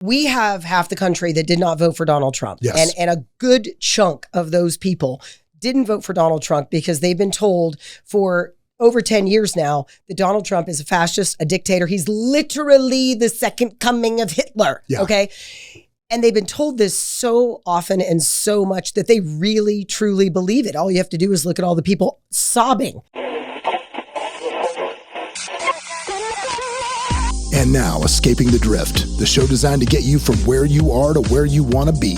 we have half the country that did not vote for Donald Trump. Yes. And a good chunk of those people didn't vote for Donald Trump because they've been told for over 10 years now that Donald Trump is a fascist, a dictator. He's literally the second coming of Hitler. Yeah. Okay. And they've been told this so often and so much that they really, truly believe it. All you have to do is look at all the people sobbing. And now, Escaping the Drift, the show designed to get you from where you are to where you want to be.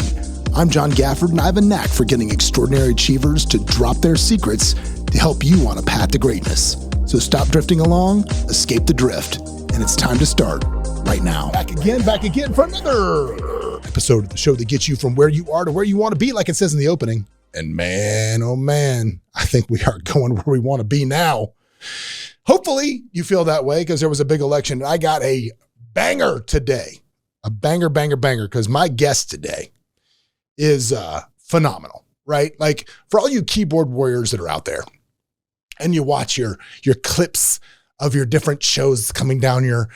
I'm John Gafford, and I have a knack for getting extraordinary achievers to drop their secrets to help you on a path to greatness. So stop drifting along, escape the drift, and it's time to start right now. Back again for another episode of the show that gets you from where you are to where you want to be, like it says in the opening. And man, oh man, I think we are going where we want to be now. Hopefully you feel that way because there was a big election. And I got a banger today, a banger, because my guest today is phenomenal, right? Like for all you keyboard warriors that are out there and you watch your clips of your different shows coming down your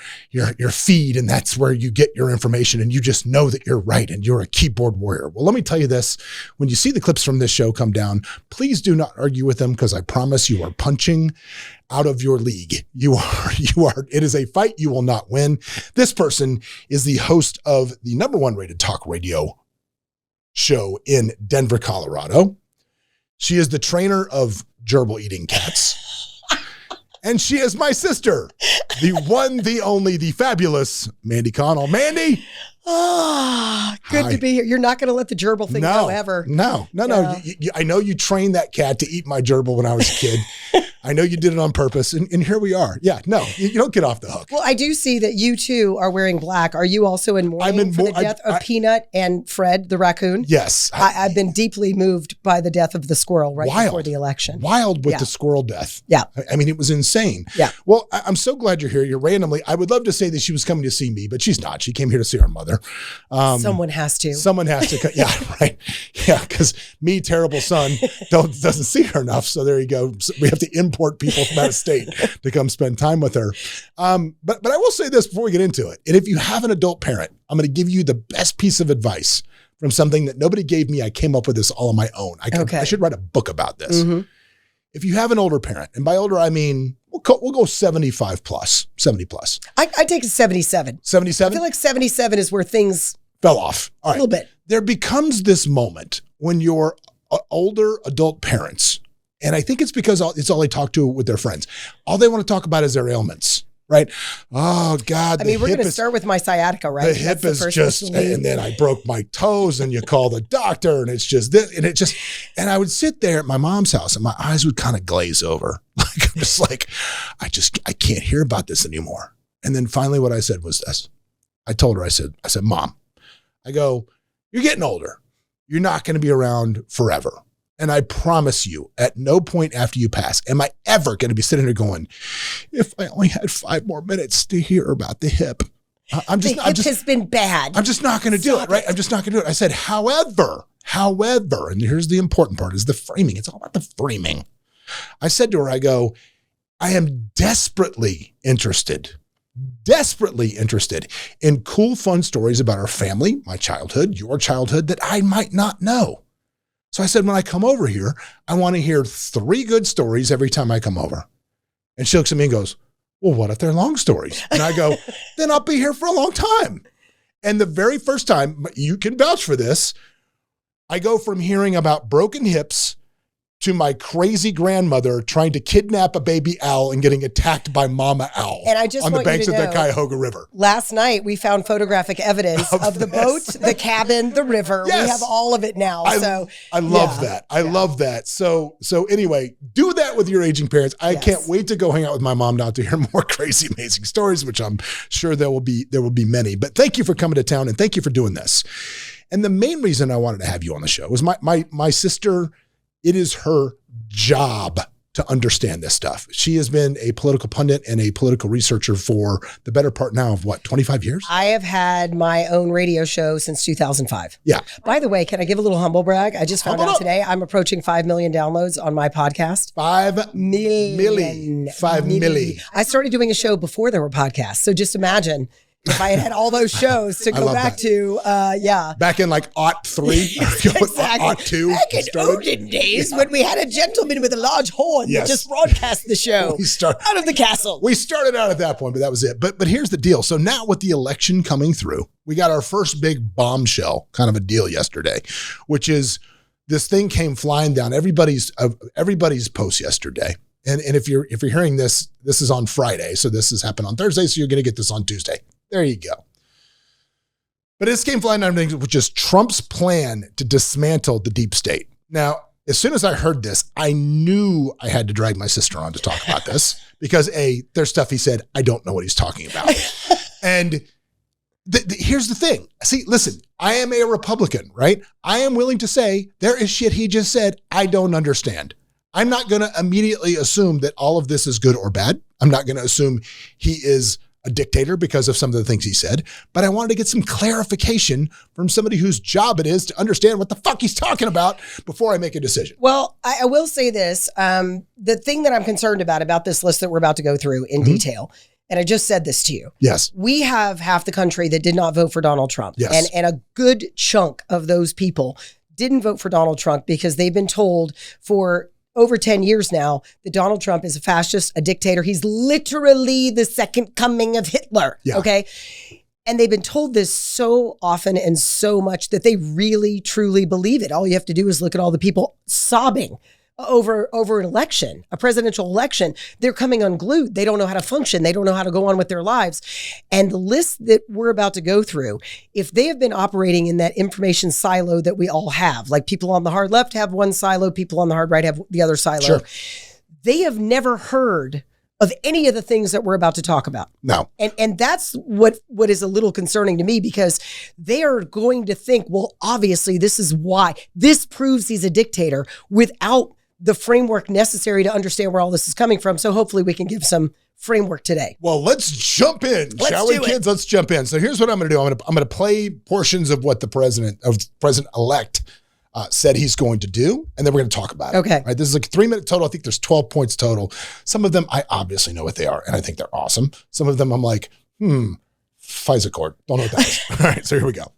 feed, and that's where you get your information and you just know that you're right and you're a keyboard warrior. Well, let me tell you this. When you see the clips from this show come down, please do not argue with them because I promise you are punching out of your league. You are, it is a fight you will not win. This person is the host of the #1 rated talk radio show in Denver, Colorado. She is the trainer of gerbil eating cats. And she is my sister, the one, the only, the fabulous Mandy Connell. Mandy. Good to be here. You're not going to let the gerbil thing go ever. No. I know you trained that cat to eat my gerbil when I was a kid. I know you did it on purpose, and here we are. Yeah, no, you don't get off the hook. Well, I do see that you two are wearing black. Are you also in mourning for the death of Peanut and Fred, the raccoon? Yes. I've been deeply moved by the death of the squirrel before the election. Wild with the squirrel death. Yeah. I mean, it was insane. Yeah. Well, I'm so glad you're here. You're randomly. I would love to say that she was coming to see me, but she's not. She came here to see our mother. Someone has to. Someone has to. Yeah, right. Yeah, because me, terrible son, doesn't see her enough. So there you go. So we have to import people from out of state to come spend time with her. But I will say this before we get into it. And if you have an adult parent, I'm going to give you the best piece of advice from something that nobody gave me. I came up with this all on my own. I should write a book about this. Mm-hmm. If you have an older parent, and by older, I mean, we'll go 75 plus, 70 plus. I take a 77. 77? I feel like 77 is where things fell off. All right. A little bit. There becomes this moment when your older adult parents, and I think it's because it's all they talk to with their friends. All they want to talk about is their ailments, right? Oh God. I mean, we're going to start with my sciatica, right? The hip is just, and then I broke my toes and you call the doctor and it's just this, and I would sit there at my mom's house and my eyes would kind of glaze over. Like, I'm just like, I can't hear about this anymore. And then finally what I said was this. I told her, I said, Mom, I go, you're getting older. You're not going to be around forever. And I promise you, at no point after you pass, am I ever going to be sitting there going, if I only had 5 more minutes to hear about the hip. The hip has been bad. I'm just not going to do it, right? I'm just not going to do it. I said, however, and here's the important part is the framing. It's all about the framing. I said to her, I go, I am desperately interested in cool, fun stories about our family, my childhood, your childhood that I might not know. So I said, when I come over here, I want to hear 3 good stories every time I come over. And she looks at me and goes, well, what if they're long stories? And I go, then I'll be here for a long time. And the very first time, you can vouch for this, I go from hearing about broken hips to my crazy grandmother trying to kidnap a baby owl and getting attacked by Mama Owl on the banks of the Cuyahoga River. Last night, we found photographic evidence of the boat, the cabin, the river. Yes. We have all of it now. I love that. I love that. So anyway, do that with your aging parents. I can't wait to go hang out with my mom now to hear more crazy, amazing stories, which I'm sure there will be many. But thank you for coming to town and thank you for doing this. And the main reason I wanted to have you on the show was my sister. It is her job to understand this stuff. She has been a political pundit and a political researcher for the better part now of 25 years? I have had my own radio show since 2005. Yeah. By the way, can I give a little humble brag? I just found out today I'm approaching 5 million downloads on my podcast. 5 million. 5 million. I started doing a show before there were podcasts. So just imagine if I had all those shows to go back to, Back in like '03, exactly. '02. Back in olden days when we had a gentleman with a large horn that just broadcast the show out of the castle. We started out at that point, but that was it. But here's the deal. So now with the election coming through, we got our first big bombshell kind of a deal yesterday, which is this thing came flying down everybody's post yesterday. And if you're hearing this is on Friday. So this has happened on Thursday. So you're going to get this on Tuesday. There you go. But this came flying down, which is Trump's plan to dismantle the deep state. Now, as soon as I heard this, I knew I had to drag my sister on to talk about this because there's stuff he said, I don't know what he's talking about. And here's the thing. See, listen, I am a Republican, right? I am willing to say there is shit he just said I don't understand. I'm not going to immediately assume that all of this is good or bad. I'm not going to assume he is a dictator because of some of the things he said, but I wanted to get some clarification from somebody whose job it is to understand what the fuck he's talking about before I make a decision. Well, I will say this. The thing that I'm concerned about this list that we're about to go through in detail, and I just said this to you. Yes. We have half the country that did not vote for Donald Trump. Yes. And a good chunk of those people didn't vote for Donald Trump because they've been told for over 10 years now that Donald Trump is a fascist, a dictator. He's literally the second coming of Hitler. Yeah. Okay. And they've been told this so often and so much that they really, truly believe it. All you have to do is look at all the people sobbing over an election, a presidential election. They're coming unglued. They don't know how to function. They don't know how to go on with their lives. And the list that we're about to go through, if they have been operating in that information silo that we all have, like people on the hard left have one silo, people on the hard right have the other silo. Sure. They have never heard of any of the things that we're about to talk about. No. And that's what is a little concerning to me because they are going to think, well, obviously this is why. This proves he's a dictator without the framework necessary to understand where all this is coming from. So hopefully we can give some framework today. Well, let's jump in, shall we, kids? Let's jump in. So here's what I'm going to do. I'm going to play portions of what the president-elect said he's going to do, and then we're going to talk about it. Okay. Right? This is like a 3-minute total. I think there's 12 points total. Some of them I obviously know what they are, and I think they're awesome. Some of them I'm like, FISA court. Don't know what that is. All right, so here we go.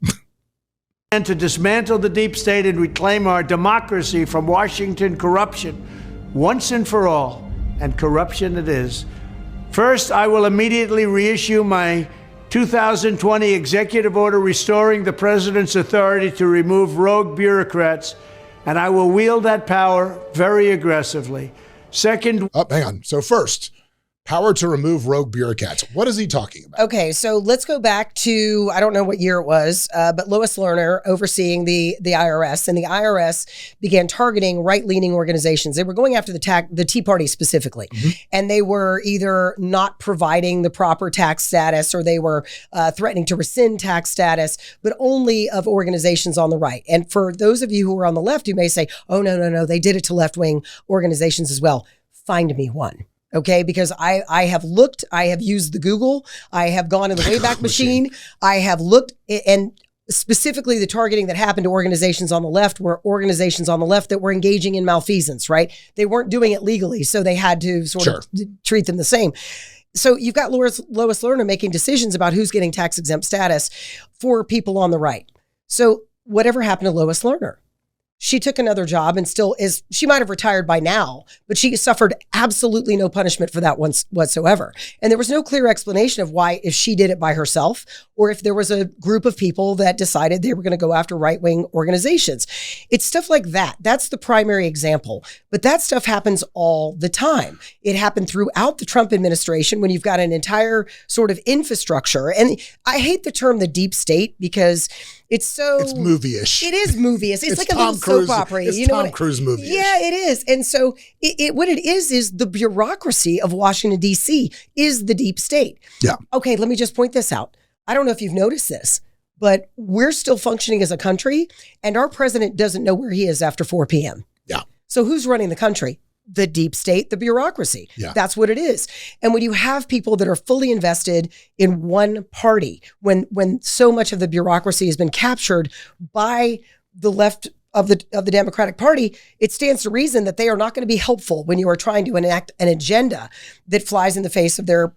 And to dismantle the deep state and reclaim our democracy from Washington corruption once and for all, and corruption it is. First, I will immediately reissue my 2020 executive order restoring the president's authority to remove rogue bureaucrats, and I will wield that power very aggressively. Second, hang on. So first, power to remove rogue bureaucrats. What is he talking about? Okay, so let's go back to, I don't know what year it was, but Lois Lerner overseeing the IRS, and the IRS began targeting right-leaning organizations. They were going after the Tea Party specifically, and they were either not providing the proper tax status or they were threatening to rescind tax status, but only of organizations on the right. And for those of you who are on the left, you may say, oh, no, they did it to left-wing organizations as well. Find me one. Okay, because I have looked, I have used the Google, I have gone in the Wayback Machine, I have looked, and specifically the targeting that happened to organizations on the left were organizations on the left that were engaging in malfeasance, right? They weren't doing it legally, so they had to sort of treat them the same. So you've got Lois Lerner making decisions about who's getting tax exempt status for people on the right. So whatever happened to Lois Lerner? She took another job and still is, she might have retired by now, but she suffered absolutely no punishment for that whatsoever. And there was no clear explanation of why, if she did it by herself, or if there was a group of people that decided they were going to go after right-wing organizations. It's stuff like that. That's the primary example. But that stuff happens all the time. It happened throughout the Trump administration when you've got an entire sort of infrastructure. And I hate the term the deep state because it's movie-ish. It is movie-ish. It's like a little soap opera. It's Tom Cruise movie-ish. Yeah, it is. And so what it is the bureaucracy of Washington, D.C. is the deep state. Yeah. Okay, let me just point this out. I don't know if you've noticed this, but we're still functioning as a country, and our president doesn't know where he is after 4 p.m. Yeah. So who's running the country? The deep state, the bureaucracy. Yeah. That's what it is. And when you have people that are fully invested in one party, when so much of the bureaucracy has been captured by the left of the Democratic Party, it stands to reason that they are not going to be helpful when you are trying to enact an agenda that flies in the face of their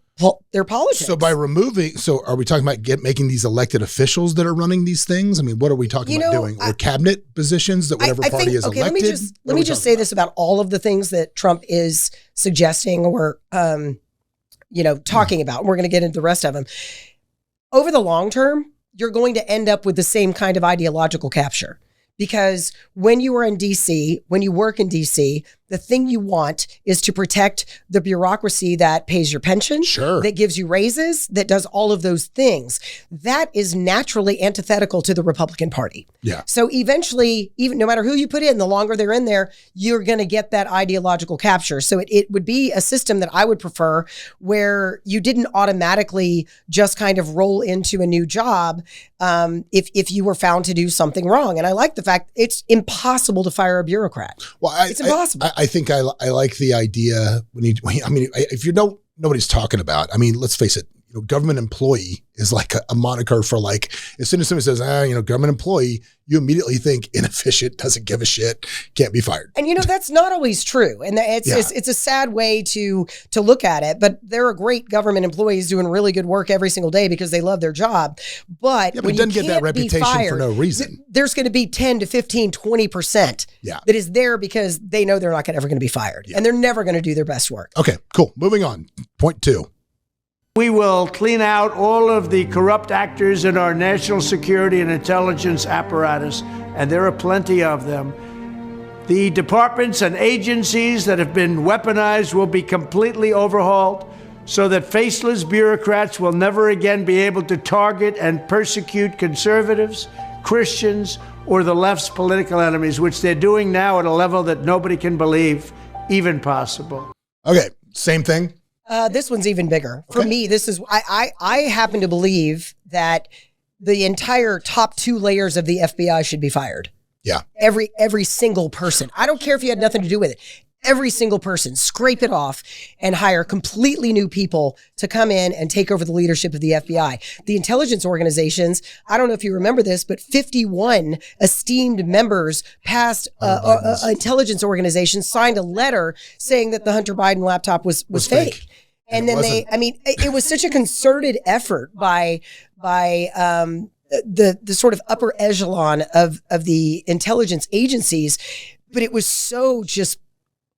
politics. So by removing, are we talking about making these elected officials that are running these things? I mean, what are we talking about doing? Or cabinet positions that whatever party is elected? Let me just say this about all of the things that Trump is suggesting or, talking about. We're going to get into the rest of them. Over the long term, you're going to end up with the same kind of ideological capture. Because when you are in DC, when you work in DC, the thing you want is to protect the bureaucracy that pays your pension, that gives you raises, that does all of those things. That is naturally antithetical to the Republican Party. Yeah. So eventually, even no matter who you put in, the longer they're in there, you're going to get that ideological capture. So it would be a system that I would prefer where you didn't automatically just kind of roll into a new job if you were found to do something wrong. And I like the fact it's impossible to fire a bureaucrat. Well, it's impossible. I think I like the idea if you don't know what he's talking about, I mean, let's face it, government employee is like a moniker for like, as soon as somebody says, government employee, you immediately think inefficient, doesn't give a shit, can't be fired. And that's not always true. And it's a sad way to look at it, but there are great government employees doing really good work every single day because they love their job. But when you get that reputation for no reason. There's going to be 10 to 15, 20% that is there because they know they're not ever going to be fired and they're never going to do their best work. Okay, cool. Moving on. Point 2. We will clean out all of the corrupt actors in our national security and intelligence apparatus, and there are plenty of them. The departments and agencies that have been weaponized will be completely overhauled so that faceless bureaucrats will never again be able to target and persecute conservatives, Christians, or the left's political enemies, which they're doing now at a level that nobody can believe even possible. Okay, same thing. This one's even bigger. For me, this is, I happen to believe that the entire top 2 layers of the FBI should be fired. Yeah. Every single person. I don't care if you had nothing to do with it. Every single person, scrape it off and hire completely new people to come in and take over the leadership of the FBI. The intelligence organizations, I don't know if you remember this, but 51 esteemed members past intelligence organizations signed a letter saying that the Hunter Biden laptop was fake. And then it was such a concerted effort by the sort of upper echelon of the intelligence agencies, but it was so just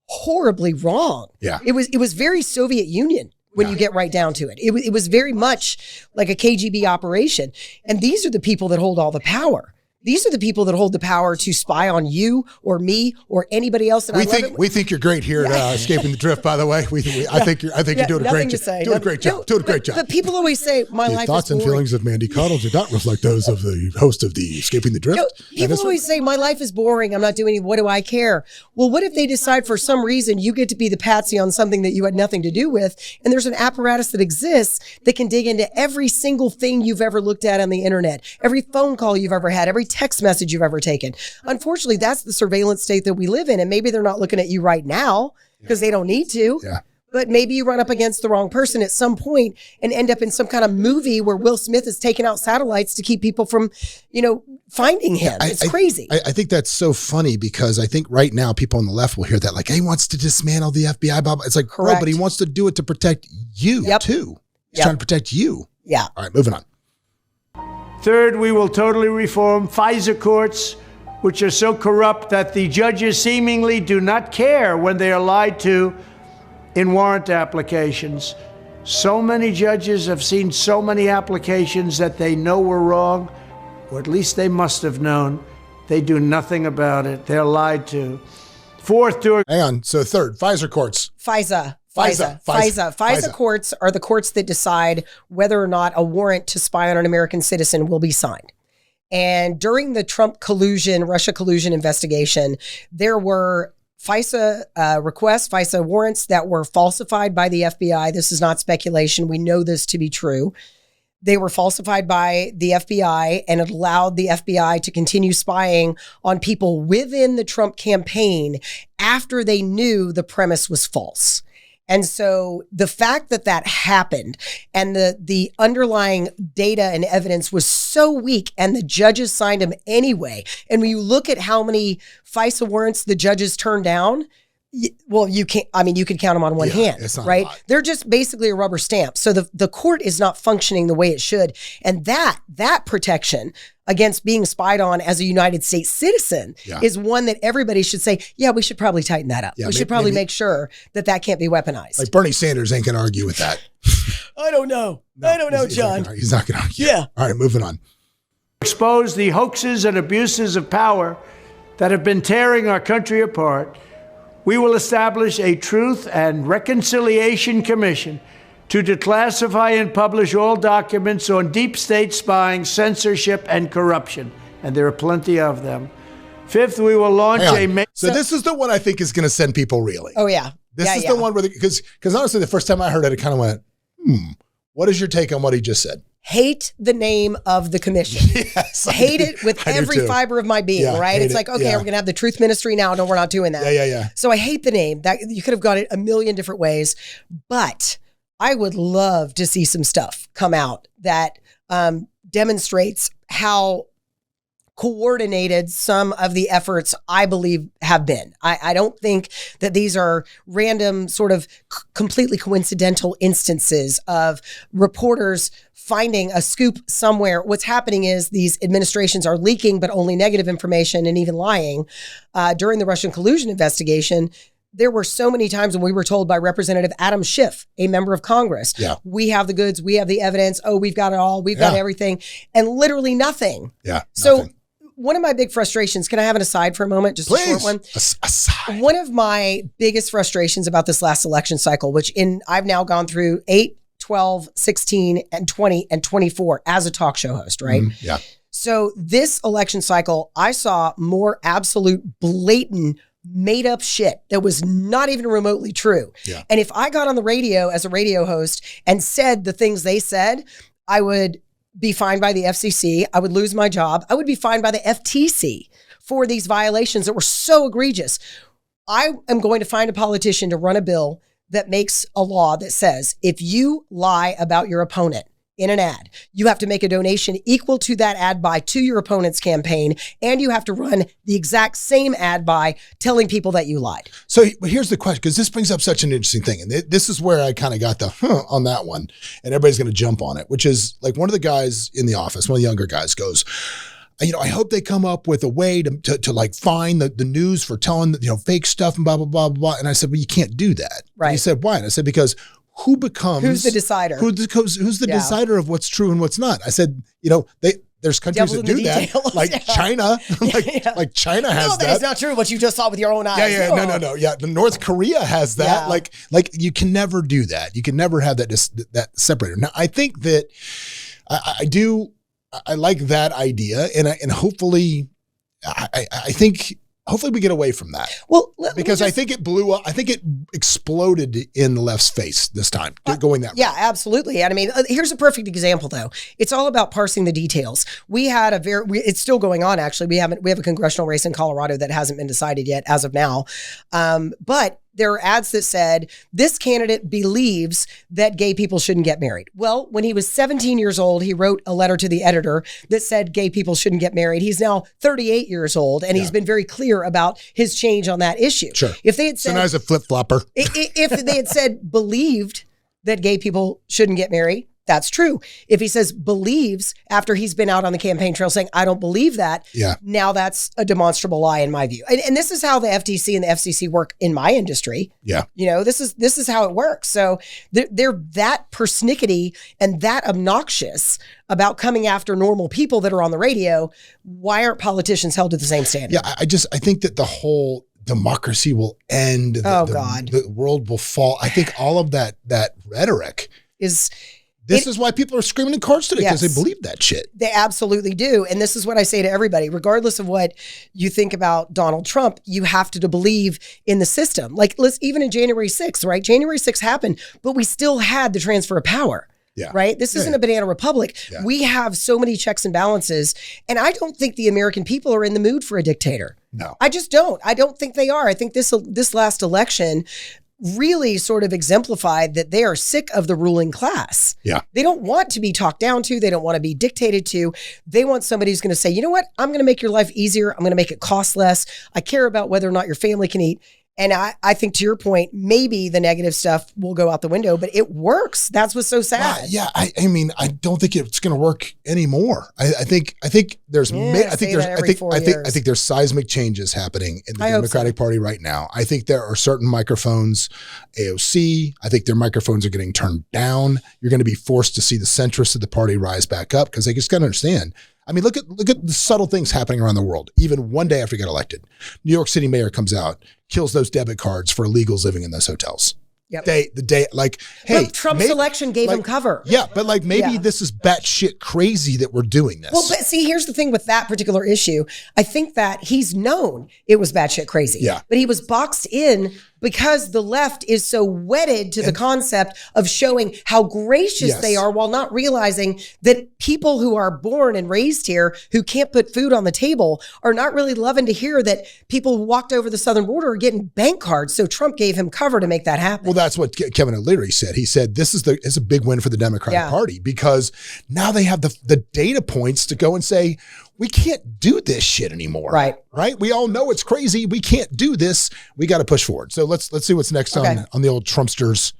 horribly wrong. Yeah. It was very Soviet Union when you get right down to it. It was very much like a KGB operation. And these are the people that hold all the power. These are the people that hold the power to spy on you or me or anybody else. And we think you're great here at Escaping the Drift. By the way, I think you're doing a great job. Doing a great job. But people always say my life is boring. Thoughts and feelings of Mandy Connell do not reflect those of the host of the Escaping the Drift. People always say my life is boring. I'm not doing it. What do I care? Well, what if they decide for some reason you get to be the patsy on something that you had nothing to do with, and there's an apparatus that exists that can dig into every single thing you've ever looked at on the internet, every phone call you've ever had, every text message you've ever taken. Unfortunately, that's the surveillance state that we live in. And maybe they're not looking at you right now because they don't need to. Yeah. But maybe you run up against the wrong person at some point and end up in some kind of movie where Will Smith is taking out satellites to keep people from, finding him. It's crazy. I think that's so funny because I think right now people on the left will hear that like, hey, he wants to dismantle the FBI. Blah, blah. It's like, correct. Oh, but he wants to do it to protect you too. He's trying to protect you. Yeah. All right, moving on. Third, we will totally reform FISA courts, which are so corrupt that the judges seemingly do not care when they are lied to in warrant applications. So many judges have seen so many applications that they know were wrong, or at least they must have known. They do nothing about it. They're lied to. Fourth, hang on. So third, FISA courts. FISA courts are the courts that decide whether or not a warrant to spy on an American citizen will be signed. And during the Trump Russia collusion investigation, there were FISA requests, FISA warrants that were falsified by the FBI. This is not speculation. We know this to be true. They were falsified by the FBI, and it allowed the FBI to continue spying on people within the Trump campaign after they knew the premise was false. And so the fact that that happened and the underlying data and evidence was so weak and the judges signed them anyway. And when you look at how many FISA warrants the judges turned down, well, you can't, I mean, you could count them on one hand, right? They're just basically a rubber stamp. So the court is not functioning the way it should. And that protection against being spied on as a United States citizen is one that everybody should say, yeah, we should probably tighten that up. We should probably make sure that that can't be weaponized. Like Bernie Sanders ain't going to argue with that. I don't know. I don't know, John. He's not going to argue. Yeah. All right, moving on. Expose the hoaxes and abuses of power that have been tearing our country apart. We will establish a Truth and Reconciliation Commission to declassify and publish all documents on deep state spying, censorship, and corruption. And there are plenty of them. Fifth, we will launch So this is the one I think is going to send people reeling. Oh, yeah. This is the one where, because honestly, the first time I heard it, it kind of went, what is your take on what he just said? Hate the name of the commission. Yes, hate it with every fiber of my being, right? It's like, okay, we're going to have the truth ministry now. No, we're not doing that. Yeah. So I hate the name. That you could have got it a million different ways, but I would love to see some stuff come out that demonstrates how coordinated some of the efforts I believe have been. I don't think that these are random sort of completely coincidental instances of reporters finding a scoop somewhere. What's happening is these administrations are leaking, but only negative information and even lying. During the Russian collusion investigation, there were so many times when we were told by Representative Adam Schiff, a member of Congress, we have the goods, we have the evidence, oh, we've got it all, we've got everything, and literally nothing. So one of my big frustrations, can I have an aside for a moment? Just a short one. Aside. One of my biggest frustrations about this last election cycle, which I've now gone through 8, 12, 16, and 20, and 24 as a talk show host, right? So this election cycle, I saw more absolute blatant made up shit that was not even remotely true. And if I got on the radio as a radio host and said the things they said, I would be fined by the FCC. I would lose my job. I would be fined by the FTC for these violations that were so egregious. I am going to find a politician to run a bill that makes a law that says if you lie about your opponent in an ad, you have to make a donation equal to that ad buy to your opponent's campaign, and you have to run the exact same ad buy telling people that you lied. So here's the question, because this brings up such an interesting thing, and this is where I kind of got the on that one, and everybody's going to jump on it, which is like one of the guys in the office, one of the younger guys goes, I hope they come up with a way to like find the news for telling fake stuff and blah, blah, blah, blah. And I said, well, you can't do that. Right. And he said, why? And I said, because who's the decider? Who's the decider of what's true and what's not? I said, there's countries that do that, like China, like China has that. It's not true what you just saw with your own eyes. No. Yeah, North Korea has that. Like you can never do that. You can never have that separator. Now, I think that I like that idea, and hopefully, I think. Hopefully we get away from that. Well, because I think it blew up. I think it exploded in the left's face this time, going that way. Yeah, absolutely. And I mean, here's a perfect example, though. It's all about parsing the details. We had it's still going on, actually. We have a congressional race in Colorado that hasn't been decided yet as of now. But there are ads that said, this candidate believes that gay people shouldn't get married. Well, when he was 17 years old, he wrote a letter to the editor that said gay people shouldn't get married. He's now 38 years old, and he's been very clear about his change on that issue. Sure. If they had said, so now he's a flip-flopper. If they had said believed that gay people shouldn't get married, that's true. If he says believes after he's been out on the campaign trail saying, I don't believe that, now that's a demonstrable lie in my view. And this is how the FTC and the FCC work in my industry. Yeah. This is how it works. So they're that persnickety and that obnoxious about coming after normal people that are on the radio. Why aren't politicians held to the same standard? Yeah, I think that the whole democracy will end. The world will fall. I think all of that rhetoric is... This is why people are screaming in courts today, because they believe that shit. They absolutely do. And this is what I say to everybody, regardless of what you think about Donald Trump, you have to believe in the system. Like, even in January 6th, right? January 6th happened, but we still had the transfer of power. Yeah. Right? This isn't a banana republic. Yeah. We have so many checks and balances. And I don't think the American people are in the mood for a dictator. No. I just don't. I don't think they are. I think this last election really sort of exemplified that they are sick of the ruling class. Yeah. They don't want to be talked down to. They don't want to be dictated to. They want somebody who's going to say, you know what? I'm going to make your life easier. I'm going to make it cost less. I care about whether or not your family can eat. And I think to your point, maybe the negative stuff will go out the window, but it works. That's what's so sad. Yeah. I mean, I don't think it's going to work anymore. I think there's seismic changes happening in the Democratic Party right now. I think there are certain microphones, AOC, I think their microphones are getting turned down. You're going to be forced to see the centrists of the party rise back up because they just got to understand. I mean, look at the subtle things happening around the world. Even one day after he got elected, New York City mayor comes out, kills those debit cards for illegals living in those hotels. Yep. Hey, but Trump's election gave him cover. Yeah, but maybe this is batshit crazy that we're doing this. Well, but see, here's the thing with that particular issue. I think that he's known it was batshit crazy. Yeah. But he was boxed in because the left is so wedded to the concept of showing how gracious they are while not realizing that people who are born and raised here who can't put food on the table are not really loving to hear that people who walked over the southern border are getting bank cards. So Trump gave him cover to make that happen. Well, that's what Kevin O'Leary said. He said this is a big win for the Democratic Party because now they have the data points to go and say, we can't do this shit anymore. Right. We all know it's crazy. We can't do this. We got to push forward. So let's see what's next on the old Trumpsters.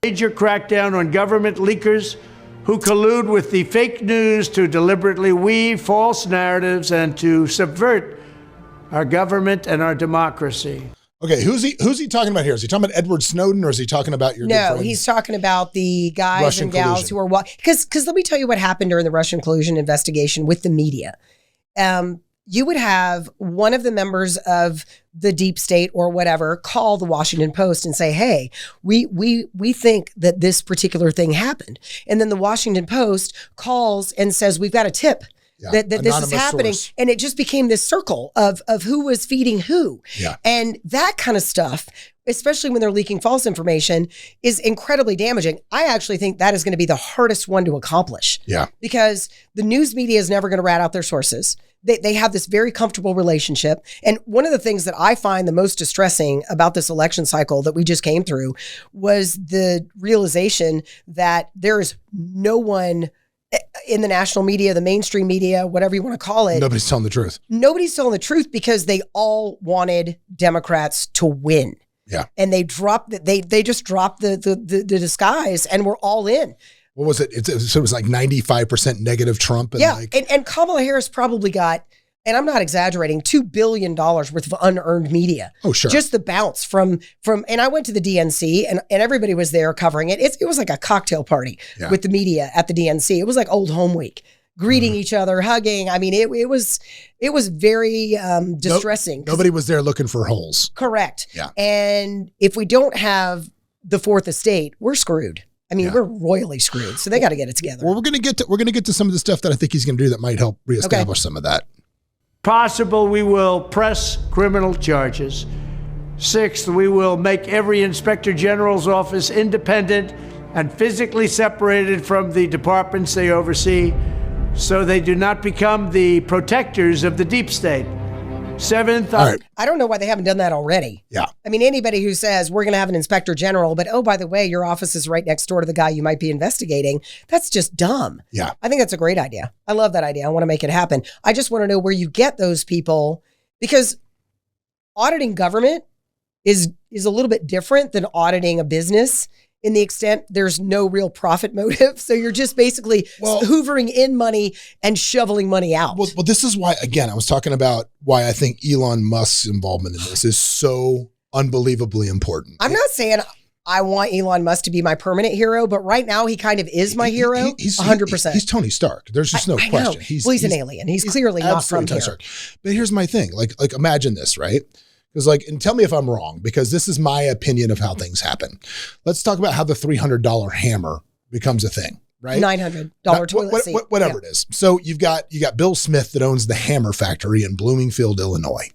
Major crackdown on government leakers who collude with the fake news to deliberately weave false narratives and to subvert our government and our democracy. Okay, who's he talking about here? Is he talking about Edward Snowden or is he talking about your No, he's talking about the guys Russian and gals collusion. who are because let me tell you what happened during the Russian collusion investigation with the media. You would have one of the members of the deep state or whatever call the Washington Post and say, hey, we think that this particular thing happened. And then the Washington Post calls and says, we've got a tip. That this is happening. Source. And it just became this circle of who was feeding who. Yeah. And that kind of stuff, especially when they're leaking false information, is incredibly damaging. I actually think that is going to be the hardest one to accomplish. Yeah. Because the news media is never going to rat out their sources. They have this very comfortable relationship. And one of the things that I find the most distressing about this election cycle that we just came through was the realization that there is no one in the national media, the mainstream media, whatever you want to call it. Nobody's telling the truth. Nobody's telling the truth because they all wanted Democrats to win. Yeah. And they just dropped the disguise and we're all in. What was it? So it was like 95% negative Trump. And and Kamala Harris probably got, and I'm not exaggerating, $2 billion worth of unearned media. Oh, sure. Just the bounce from, and I went to the DNC and everybody was there covering it. It was like a cocktail party with the media at the DNC. It was like old home week, greeting each other, hugging. I mean, it was very distressing. Nobody was there looking for holes. Correct. Yeah. And if we don't have the fourth estate, we're screwed. I mean, we're royally screwed. So they got to get it together. Well, we're going to get to some of the stuff that I think he's going to do that might help reestablish some of that. Possible, we will press criminal charges. Sixth, we will make every inspector general's office independent and physically separated from the departments they oversee so they do not become the protectors of the deep state. Seventh, I don't know why they haven't done that already. Yeah. I mean, anybody who says we're going to have an inspector general, but oh, by the way, your office is right next door to the guy you might be investigating. That's just dumb. Yeah. I think that's a great idea. I love that idea. I want to make it happen. I just want to know where you get those people because auditing government is a little bit different than auditing a business in the extent there's no real profit motive. So you're just basically hoovering in money and shoveling money out. Well, this is why, again, I was talking about why I think Elon Musk's involvement in this is so unbelievably important. I'm not saying I want Elon Musk to be my permanent hero, but right now he kind of is my hero. 100%. He's Tony Stark. There's just no question. He's an alien. He's clearly not from here. Stark. But here's my thing. Like imagine this, right? Because and tell me if I'm wrong, because this is my opinion of how things happen. Let's talk about how the $300 hammer becomes a thing, right? $900 toilet seat. Whatever it is. So you got Bill Smith that owns the hammer factory in Bloomingfield, Illinois.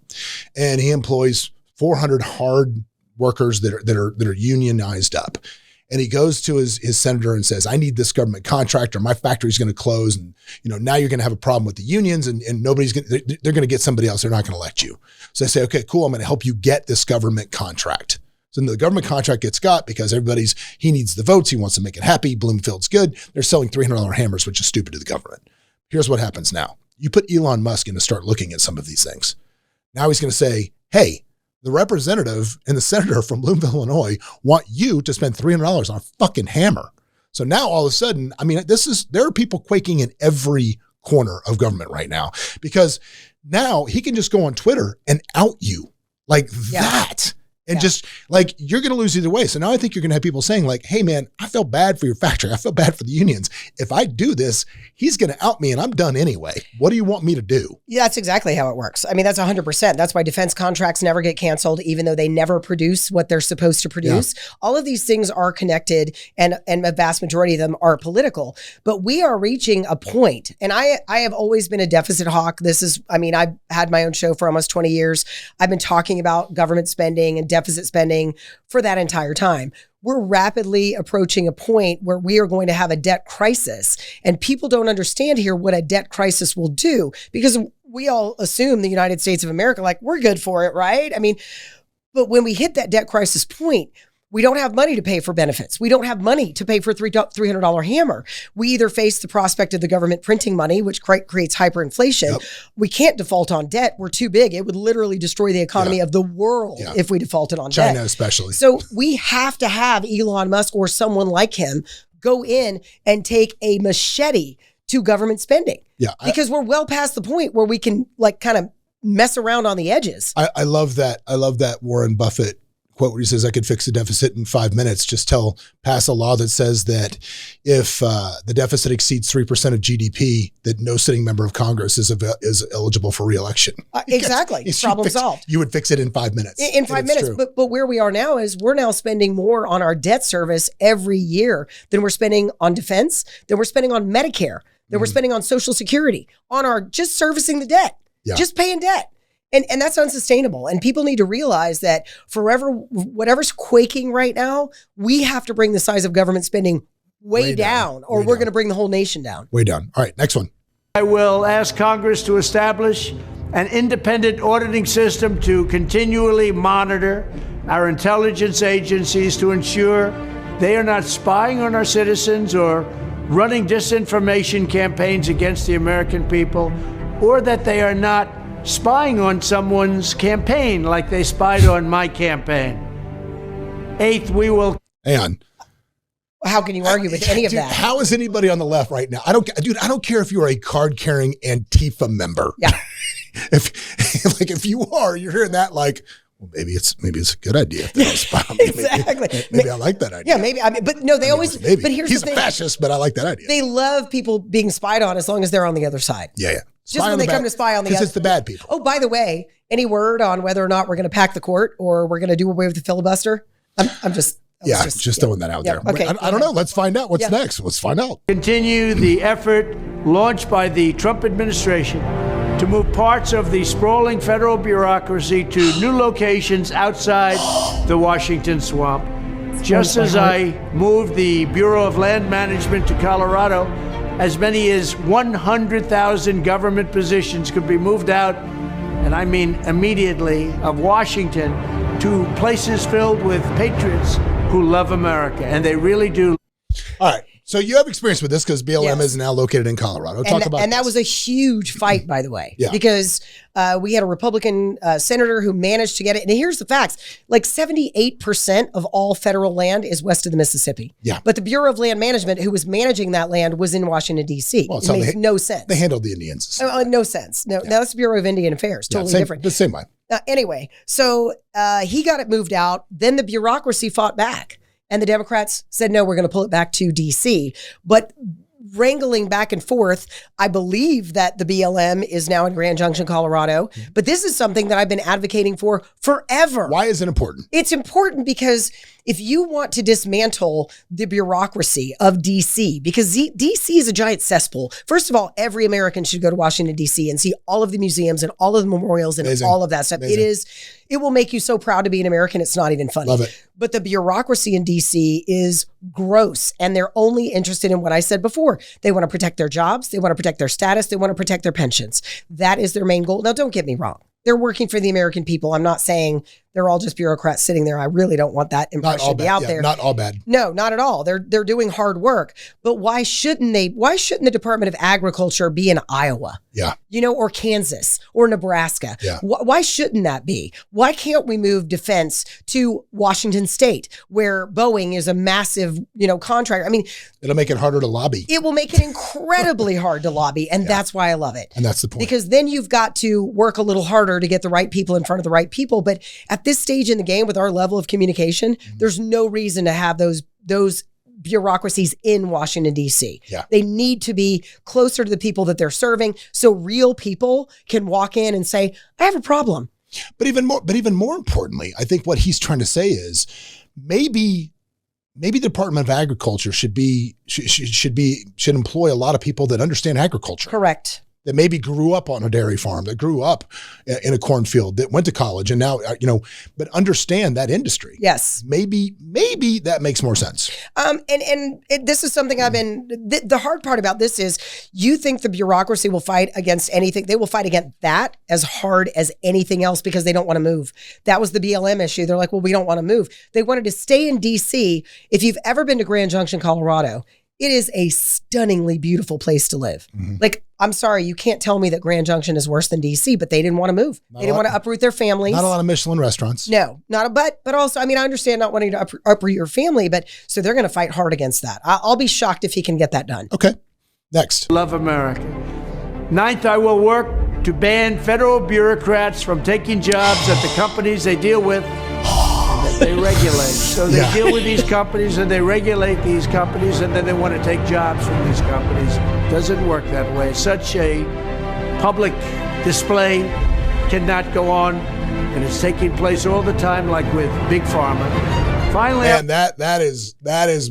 And he employs 400 hard workers that are unionized up. And he goes to his senator and says, I need this government contract or my factory's going to close. And, now you're going to have a problem with the unions and they're going to get somebody else. They're not going to elect you. So I say, okay, cool. I'm going to help you get this government contract. So the government contract gets got because he needs the votes. He wants to make it happy. Bloomfield's good. They're selling $300 hammers, which is stupid to the government. Here's what happens now. You put Elon Musk in to start looking at some of these things. Now he's going to say, hey, the representative and the senator from Bloomfield, Illinois want you to spend $300 on a fucking hammer. So now all of a sudden, I mean, there are people quaking in every corner of government right now, because now he can just go on Twitter and out you like that. And just like, you're going to lose either way. So now I think you're going to have people saying like, hey man, I felt bad for your factory. I felt bad for the unions. If I do this, he's going to out me and I'm done anyway. What do you want me to do? Yeah, that's exactly how it works. I mean, that's 100%. That's why defense contracts never get canceled, even though they never produce what they're supposed to produce. Yeah. All of these things are connected, and a vast majority of them are political. But we are reaching a point, and I have always been a deficit hawk. I've had my own show for almost 20 years. I've been talking about government spending and deficit spending for that entire time. We're rapidly approaching a point where we are going to have a debt crisis, and people don't understand here what a debt crisis will do, because we all assume the United States of America, like, we're good for it, right? I mean, but when we hit that debt crisis point, we don't have money to pay for benefits. We don't have money to pay for $300 hammer. We either face the prospect of the government printing money, which creates hyperinflation. Yep. We can't default on debt. We're too big. It would literally destroy the economy of the world if we defaulted on debt. China especially. So we have to have Elon Musk or someone like him go in and take a machete to government spending. Yeah, because we're well past the point where we can like kind of mess around on the edges. I love that. I love that Warren Buffett quote where he says, I could fix the deficit in 5 minutes. Just pass a law that says that if the deficit exceeds 3% of GDP, that no sitting member of Congress is eligible for re-election. Exactly. Problem solved. You would fix it in 5 minutes. In 5 minutes. But where we are now is we're now spending more on our debt service every year than we're spending on defense, than we're spending on Medicare, than we're spending on Social Security, on our just servicing the debt, just paying debt. And that's unsustainable. And people need to realize that whatever's quaking right now, we have to bring the size of government spending way down, or we're going to bring the whole nation down. Way down. All right, next one. I will ask Congress to establish an independent auditing system to continually monitor our intelligence agencies to ensure they are not spying on our citizens or running disinformation campaigns against the American people, or that they are not spying on someone's campaign like they spied on my campaign. Eighth, we will... Hang on. How can you argue with any of that? How is anybody on the left right now? I don't care if you're a card-carrying Antifa member. Yeah. if you are, you're hearing that like, well, maybe it's a good idea if they don't spy on me. Exactly. Maybe I like that idea. Yeah, maybe. I mean, but no, they always. Maybe. But here's He's the thing. a fascist, but I like that idea. They love people being spied on as long as they're on the other side. Yeah. Just when they come to spy on the other. Because it's the bad people. Oh, by the way, any word on whether or not we're going to pack the court or we're going to do away with the filibuster? I'm just. Just throwing that out there. Okay. I don't know. Let's find out what's next. Let's find out. Continue the effort launched by the Trump administration to move parts of the sprawling federal bureaucracy to new locations outside the Washington swamp. Just as I moved the Bureau of Land Management to Colorado, as many as 100,000 government positions could be moved out, and I mean immediately, of Washington to places filled with patriots who love America, and they really do. All right. So you have experience with this because BLM is now located in Colorado. Talk about that was a huge fight, by the way, because we had a Republican senator who managed to get it. And here's the facts. Like 78% of all federal land is west of the Mississippi. Yeah. But the Bureau of Land Management, who was managing that land, was in Washington, D.C. Well, it makes no sense. They handled the Indians. No sense. No, that's the Bureau of Indian Affairs. Totally different. The same way. Anyway, so he got it moved out. Then the bureaucracy fought back. And the Democrats said, no, we're going to pull it back to D.C. But wrangling back and forth, I believe that the BLM is now in Grand Junction, Colorado. But this is something that I've been advocating for forever. Why is it important? It's important because if you want to dismantle the bureaucracy of D.C., because D.C. is a giant cesspool. First of all, every American should go to Washington, D.C. and see all of the museums and all of the memorials and all of that stuff. It will make you so proud to be an American. It's not even funny. Love it. But the bureaucracy in D.C. is gross, and they're only interested in what I said before. They want to protect their jobs. They want to protect their status. They want to protect their pensions. That is their main goal. Now, don't get me wrong. They're working for the American people. I'm not saying They're all just bureaucrats sitting there. I really don't want that impression to be out there. Not all bad. No, not at all. They're doing hard work. But why shouldn't they? Why shouldn't the Department of Agriculture be in Iowa? Yeah. Or Kansas or Nebraska? Yeah. Why shouldn't that be? Why can't we move defense to Washington State, where Boeing is a massive, contractor? I mean, it'll make it harder to lobby. It will make it incredibly hard to lobby. And that's why I love it. And that's the point. Because then you've got to work a little harder to get the right people in front of the right people. But at this stage in the game, with our level of communication, there's no reason to have those bureaucracies in Washington, D.C. Yeah. They need to be closer to the people that they're serving, so real people can walk in and say, I have a problem. But even more importantly, I think what he's trying to say is maybe the Department of Agriculture should employ a lot of people that understand agriculture. Correct. That maybe grew up on a dairy farm, that grew up in a cornfield, that went to college and now, but understand that industry. Yes. Maybe that makes more sense. This is something the hard part about this is you think the bureaucracy will fight against anything. They will fight against that as hard as anything else because they don't want to move. That was the BLM issue. They're like, well, we don't want to move. They wanted to stay in DC. If you've ever been to Grand Junction, Colorado, it is a stunningly beautiful place to live. Mm-hmm. Like, I'm sorry, you can't tell me that Grand Junction is worse than DC, but they didn't want to move. They didn't want to uproot their families. Not a lot of Michelin restaurants. No, but also, I understand not wanting to uproot your family, but so they're going to fight hard against that. I'll be shocked if he can get that done. Okay. Next. Love America. Ninth, I will work to ban federal bureaucrats from taking jobs at the companies they deal with. They regulate. So they deal with these companies and they regulate these companies, and then they want to take jobs from these companies. Doesn't work that way. Such a public display cannot go on, and it's taking place all the time, like with Big Pharma. Finally, man, that is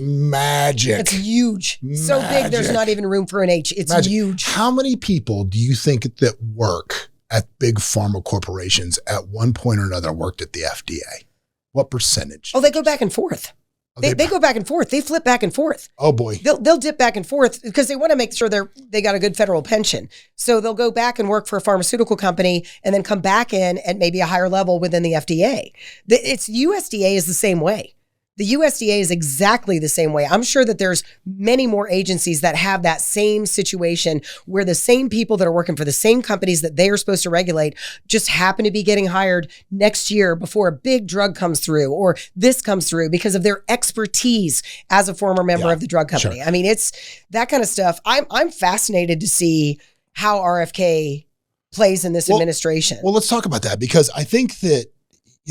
magic. It's huge. Magic. So big, there's not even room for an H. It's magic. Huge. How many people do you think that work at big pharma corporations at one point or another worked at the FDA? What percentage? Oh, they go back and forth. They go back and forth. They flip back and forth. Oh boy. They'll dip back and forth because they want to make sure they got a good federal pension. So they'll go back and work for a pharmaceutical company and then come back in at maybe a higher level within the FDA. USDA is the same way. The USDA is exactly the same way. I'm sure that there's many more agencies that have that same situation where the same people that are working for the same companies that they are supposed to regulate just happen to be getting hired next year before a big drug comes through or this comes through because of their expertise as a former member of the drug company. Sure. it's that kind of stuff. I'm fascinated to see how RFK plays in this administration. Well, let's talk about that because I think that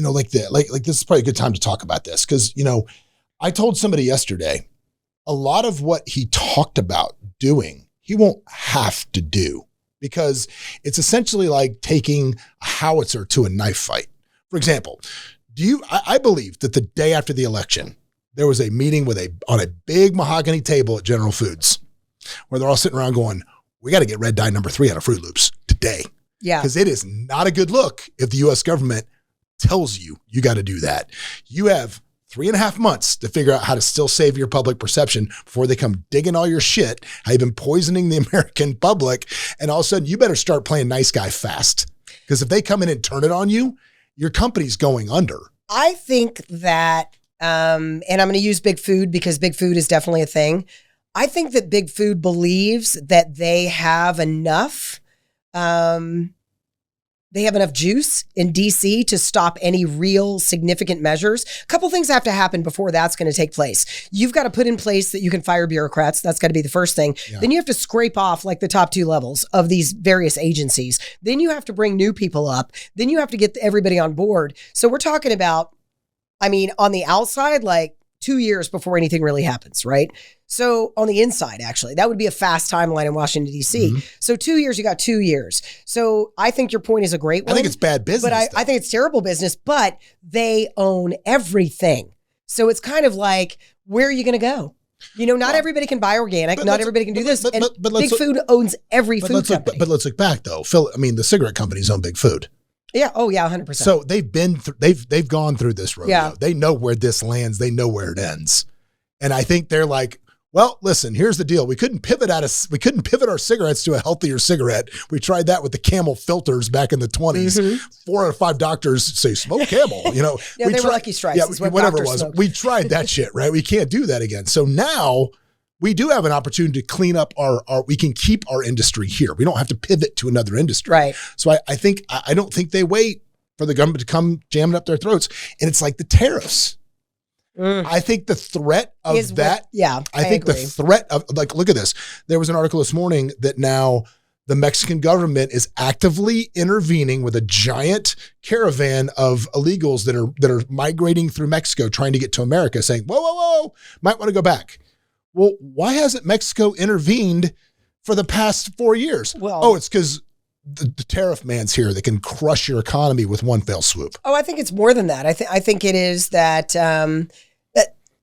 like this is probably a good time to talk about this because, I told somebody yesterday, a lot of what he talked about doing, he won't have to do because it's essentially like taking a howitzer to a knife fight. For example, I believe that the day after the election, there was a meeting on a big mahogany table at General Foods where they're all sitting around going, we got to get red dye number 3 out of Fruit Loops today. Yeah. Because it is not a good look if the U.S. government tells you got to do that. You have 3.5 months to figure out how to still save your public perception before they come digging all your shit, how you've been poisoning the American public, and all of a sudden you better start playing nice guy fast. Because if they come in and turn it on you, your company's going under. I think that, and I'm going to use Big Food because Big Food is definitely a thing. I think that Big Food believes that they have enough juice in DC to stop any real significant measures. A couple things have to happen before that's going to take place. You've got to put in place that you can fire bureaucrats. That's got to be the first thing. Yeah. Then you have to scrape off like the top 2 levels of these various agencies. Then you have to bring new people up. Then you have to get everybody on board. So we're talking about, on the outside, like 2 years before anything really happens, right? So on the inside, actually, that would be a fast timeline in Washington, D.C. Mm-hmm. So 2 years, you got 2 years. So I think your point is a great one. I think it's bad business. But I think it's terrible business, but they own everything. So it's kind of like, where are you going to go? Not everybody can buy organic. Not everybody can do this. But Big Food owns every food company. But let's look back, though. Phil, the cigarette companies own Big Food. Yeah. Oh, yeah. 100%. So they've gone through this rodeo. Yeah. They know where this lands. They know where it ends. And I think they're like, Well, listen, here's the deal. We couldn't pivot our cigarettes to a healthier cigarette. We tried that with the Camel filters back in the 20s. Mm-hmm. 4 out of 5 doctors say, smoke Camel. You know, yeah, they were Lucky Strikes. Yeah, whatever it was. Smoked. We tried that shit, right? We can't do that again. So now we do have an opportunity to clean up we can keep our industry here. We don't have to pivot to another industry. Right. So I don't think they wait for the government to come jamming up their throats. And it's like the tariffs. I think the threat of I think agree. The threat of, like, look at this. There was an article this morning that now the Mexican government is actively intervening with a giant caravan of illegals that are migrating through Mexico, trying to get to America, saying, whoa, might want to go back. Well, why hasn't Mexico intervened for the past 4 years? Well, it's because the tariff man's here that can crush your economy with one fell swoop. Oh, I think it's more than that. I think it is that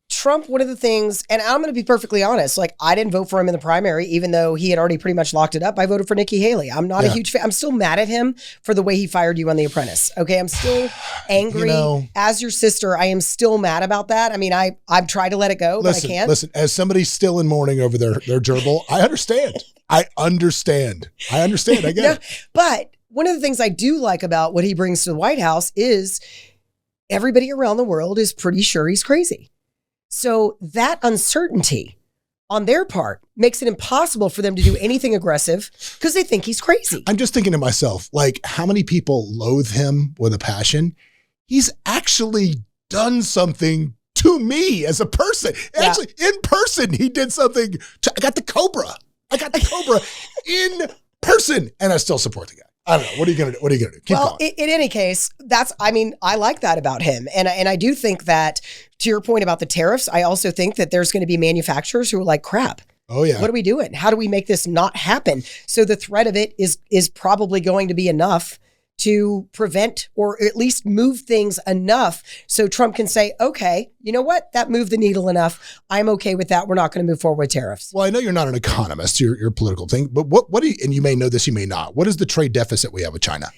Trump, one of the things, and I'm going to be perfectly honest, like, I didn't vote for him in the primary, even though he had already pretty much locked it up. I voted for Nikki Haley. I'm not a huge fan. I'm still mad at him for the way he fired you on The Apprentice. Okay. I'm still angry. As your sister, I am still mad about that. I mean, I've tried to let it go, but I can't. Listen, as somebody still in mourning over their gerbil, I understand. I get it. But one of the things I do like about what he brings to the White House is everybody around the world is pretty sure he's crazy. So that uncertainty on their part makes it impossible for them to do anything aggressive because they think he's crazy. I'm just thinking to myself, like, how many people loathe him with a passion? He's actually done something to me as a person. Yeah. Actually, in person, he did something. I got the Cobra in person, and I still support the guy. I don't know. What are you going to do? Keep going. In any case, I like that about him. And I do think that, to your point about the tariffs, I also think that there's going to be manufacturers who are like, crap. Oh, yeah. What are we doing? How do we make this not happen? So the threat of it is probably going to be enough to prevent or at least move things enough so Trump can say, okay, you know what? That moved the needle enough. I'm okay with that. We're not going to move forward with tariffs. Well, I know you're not an economist, you're a political thing, but what do you, and you may know this, you may not. What is the trade deficit we have with China?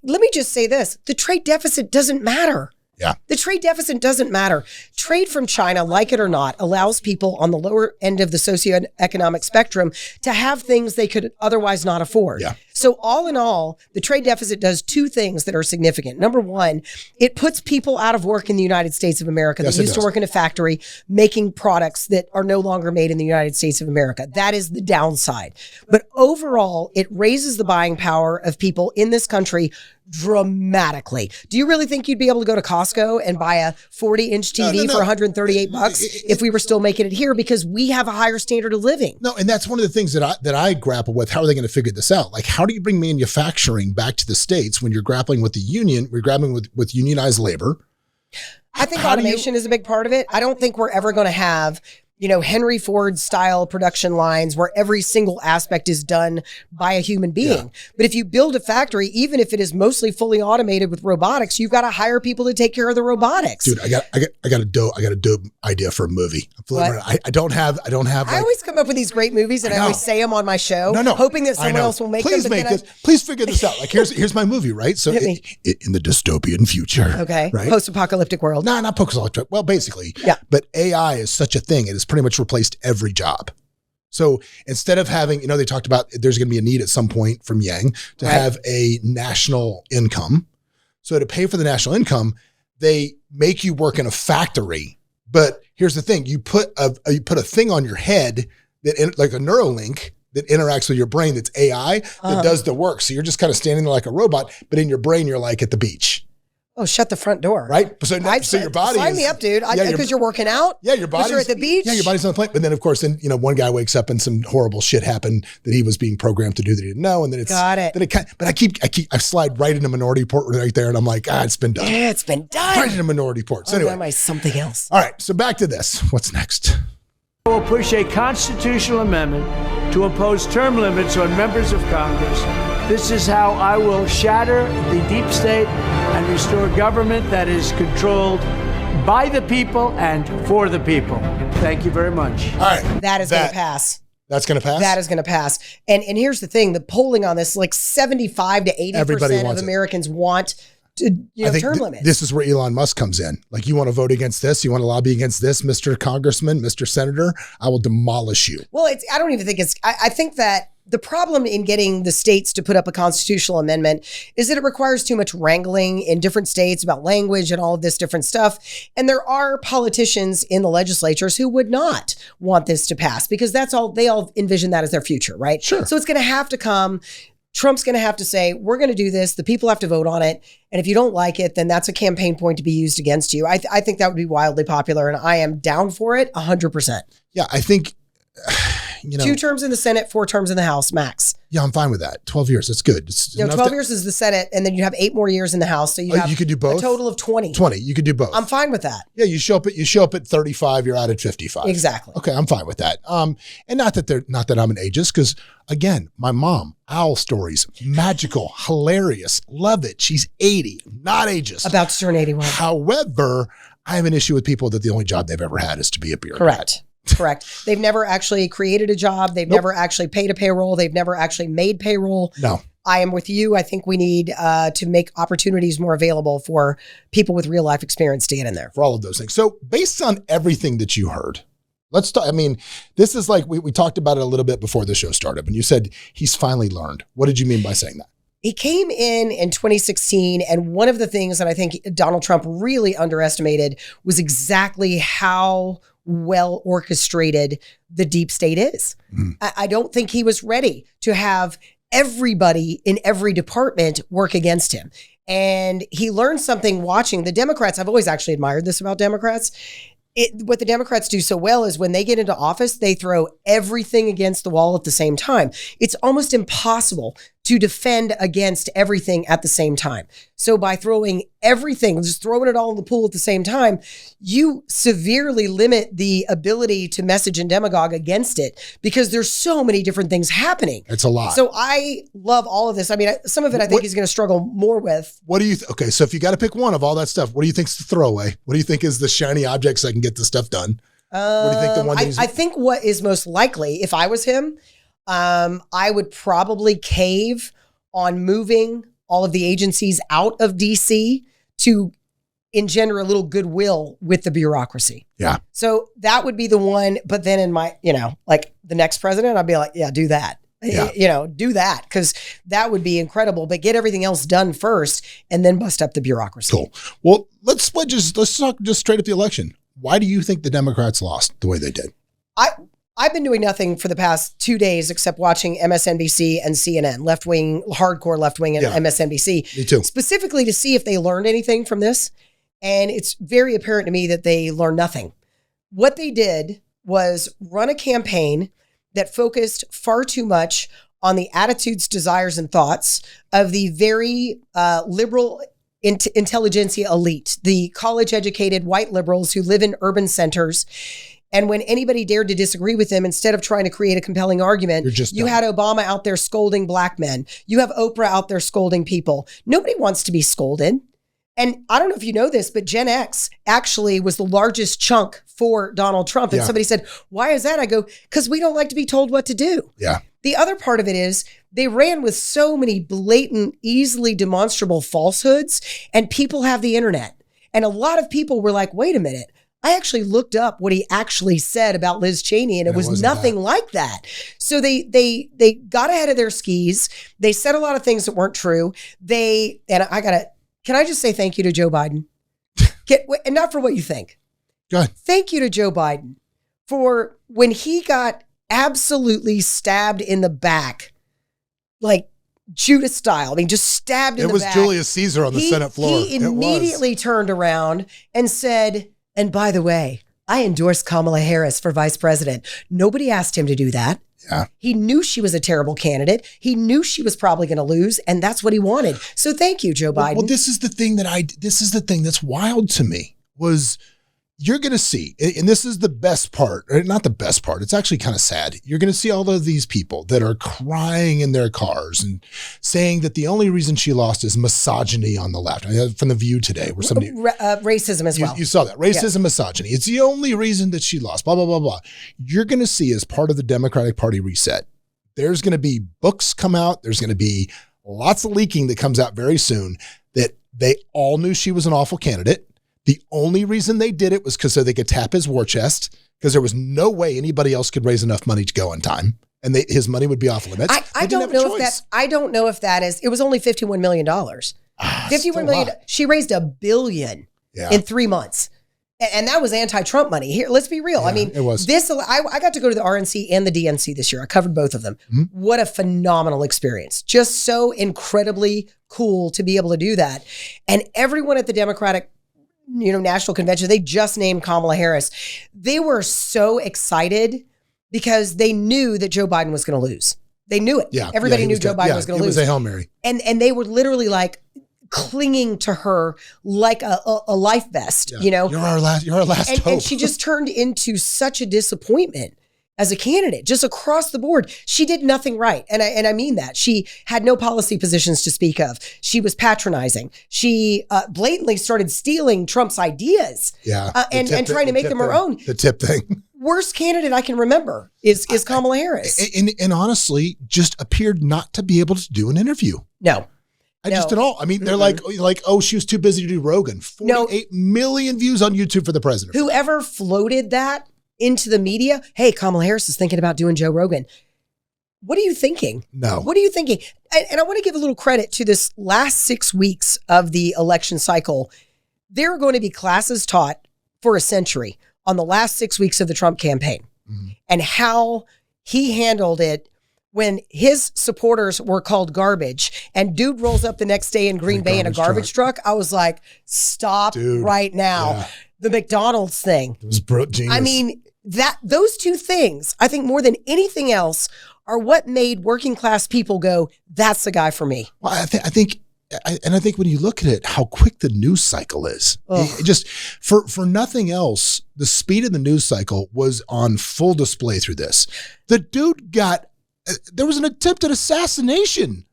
Let me just say this. The trade deficit doesn't matter. Yeah. The trade deficit doesn't matter. Trade from China, like it or not, allows people on the lower end of the socioeconomic spectrum to have things they could otherwise not afford. Yeah. So all in all, the trade deficit does 2 things that are significant. Number one, it puts people out of work in the United States of America that used to work in a factory making products that are no longer made in the United States of America. That is the downside. But overall, it raises the buying power of people in this country dramatically. Do you really think you'd be able to go to Costco and buy a 40-inch TV for $138 if we were still making it here because we have a higher standard of living? No, and that's one of the things that I grapple with. How are they going to figure this out? Like, how do you bring manufacturing back to the States when you're grappling with the union, we're grappling with unionized labor? I think automation is a big part of it. I don't think we're ever going to have, Henry Ford style production lines where every single aspect is done by a human being. Yeah. But if you build a factory, even if it is mostly fully automated with robotics, you've got to hire people to take care of the robotics. Dude, I got a dope idea for a movie. I don't have. I always come up with these great movies and I always say them on my show, hoping that someone else will make them. Please make this. Please figure this out. Like, here's my movie, right? So in the dystopian future, okay, right? Post-apocalyptic world. No, not post-apocalyptic. Well, basically, yeah. But AI is such a thing. It has pretty much replaced every job. So instead of having, they talked about there's going to be a need at some point from Yang to have a national income. So to pay for the national income, they make you work in a factory. But here's the thing: you put a thing on your head like a Neuralink that interacts with your brain. That's AI that does the work. So you're just kind of standing there like a robot, but in your brain you're like at the beach. Oh, shut the front door. Right? So your body sign me up, dude. Because you're working out? Yeah, your body's... You're at the beach? Yeah, your body's on the plane. But then, of course, one guy wakes up and some horrible shit happened that he was being programmed to do that he didn't know. And then it's... Got it. But I slide right into Minority Report right there, and I'm like, it's been done. Yeah, it's been done. Right into Minority Report. So anyway. That might something else. All right, so back to this. What's next? I will push a constitutional amendment to impose term limits on members of Congress. This is how I will shatter the deep state and restore government that is controlled by the people and for the people. Thank you very much. All right. That is going to pass. That's going to pass? That is going to pass. And here's the thing, the polling on this, like 75 to 80% of Americans want term limits. This is where Elon Musk comes in. Like, you want to vote against this? You want to lobby against this, Mr. Congressman, Mr. Senator? I will demolish you. Well, I don't even think I think that the problem in getting the states to put up a constitutional amendment is that it requires too much wrangling in different states about language and all of this different stuff. And there are politicians in the legislatures who would not want this to pass because they all envision that as their future, right? Sure. So it's going to have to come. Trump's going to have to say, we're going to do this. The people have to vote on it. And if you don't like it, then that's a campaign point to be used against you. I think that would be wildly popular. And I am down for it 100%. Yeah, I think... 2 terms in the Senate, 4 terms in the House, max. Yeah, I'm fine with that. 12 years, that's good. 12 years is the Senate, and then you have 8 more years in the House. So you could do both? A total of 20. 20, you could do both. I'm fine with that. Yeah, you show up at 35, you're out at 55. Exactly. Okay, I'm fine with that. And not that I'm an ageist, because again, my mom, owl stories, magical, hilarious, love it. She's 80, not ageist. About to turn 81. However, I have an issue with people that the only job they've ever had is to be a bureaucrat. Correct. They've never actually created a job. They've never actually paid a payroll. They've never actually made payroll. No. I am with you. I think we need to make opportunities more available for people with real life experience to get in there. For all of those things. So based on everything that you heard, let's talk. I mean, this is like, we talked about it a little bit before the show started, and you said he's finally learned. What did you mean by saying that? He came in 2016, and one of the things that I think Donald Trump really underestimated was exactly how well orchestrated the deep state is. I don't think he was ready to have everybody in every department work against him. And he learned something watching the Democrats. I've always actually admired this about Democrats. What the Democrats do so well is when they get into office, they throw everything against the wall at the same time. It's almost impossible to defend against everything at the same time. So by throwing everything, just throwing it all in the pool at the same time, you severely limit the ability to message and demagogue against it because there's so many different things happening. It's a lot. So I love all of this. I mean, some of it I think he's going to struggle more with. What do you, okay, so if you got to pick one of all that stuff, what do you think is the throwaway? What do you think is the shiny objects that can get the stuff done? What do you think the one I think what is most likely, if I was him, I would probably cave on moving all of the agencies out of DC to engender a little goodwill with the bureaucracy. Yeah. So that would be the one. But then in my, like the next president, I'd be like, yeah, do that. Yeah. Do that because that would be incredible. But get everything else done first and then bust up the bureaucracy. Cool. Well, let's talk just straight up the election. Why do you think the Democrats lost the way they did? I've been doing nothing for the past 2 days except watching MSNBC and CNN, left-wing, hardcore left-wing and MSNBC. Me too. Specifically to see if they learned anything from this. And it's very apparent to me that they learned nothing. What they did was run a campaign that focused far too much on the attitudes, desires, and thoughts of the very liberal intelligentsia elite, the college-educated white liberals who live in urban centers. And when anybody dared to disagree with them, instead of trying to create a compelling argument, you had Obama out there scolding black men. You have Oprah out there scolding people. Nobody wants to be scolded. And I don't know if you know this, but Gen X actually was the largest chunk for Donald Trump. And somebody said, why is that? I go, because we don't like to be told what to do. Yeah. The other part of it is they ran with so many blatant, easily demonstrable falsehoods, and people have the internet. And a lot of people were like, wait a minute. I actually looked up what he actually said about Liz Cheney, and it was nothing like that. So they got ahead of their skis. They said a lot of things that weren't true. Can I just say thank you to Joe Biden? And not for what you think. Go ahead. Thank you to Joe Biden for when he got absolutely stabbed in the back, like Judas style. I mean, just stabbed in the back. It was Julius Caesar on the Senate floor. He immediately turned around and said, and by the way, I endorse Kamala Harris for vice president. Nobody asked him to do that. Yeah. He knew she was a terrible candidate. He knew she was probably going to lose, and that's what he wanted. So thank you, Joe Biden. Well, this is the thing that's wild to me was you're going to see, and this is the best part, or not the best part. It's actually kind of sad. You're going to see all of these people that are crying in their cars and saying that the only reason she lost is misogyny on the left. I had from The View today where somebody... racism as well. You saw that. Racism, misogyny. It's the only reason that she lost, blah, blah, blah, blah. You're going to see as part of the Democratic Party reset, there's going to be books come out. There's going to be lots of leaking that comes out very soon that They all knew she was an awful candidate. The only reason they did it was because so they could tap his war chest, because there was no way anybody else could raise enough money to go on time. And his money would be off limits. I don't know if that is, it was only $51 million. $51 million. She raised $1 billion in 3 months. And that was anti-Trump money. Here, let's be real. Yeah, I mean, it was. I got to go to the RNC and the DNC this year. I covered both of them. Mm-hmm. What a phenomenal experience. Just so incredibly cool to be able to do that. And everyone at the Democratic National Convention, they just named Kamala Harris. They were so excited because they knew that Joe Biden was going to lose. They knew it. Yeah, everybody knew Joe Biden was going to lose. It was a Hail Mary. And they were literally like clinging to her like a life vest, You're our last hope. And she just turned into such a disappointment as a candidate, just across the board. She did nothing right. And I mean that. She had no policy positions to speak of. She was patronizing. She blatantly started stealing Trump's ideas and trying to make them her own. The tip thing. Worst candidate I can remember is Kamala Harris. And honestly, just appeared not to be able to do an interview. No. Just at all. I mean, they're like, oh, she was too busy to do Rogan. 48 million views on YouTube for the president. Whoever floated that into the media, hey, Kamala Harris is thinking about doing Joe Rogan. What are you thinking? No. What are you thinking? And I want to give a little credit to this last 6 weeks of the election cycle. There are going to be classes taught for a century on the last 6 weeks of the Trump campaign and how he handled it when his supporters were called garbage and dude rolls up the next day in Green Bay in a garbage truck. I was like, stop right now. Yeah. The McDonald's thing. It was genius. I mean, those two things, I think more than anything else, are what made working class people go, that's the guy for me. Well, I think when you look at it, how quick the news cycle is. Just for nothing else, the speed of the news cycle was on full display through this. The dude there was an attempted assassination.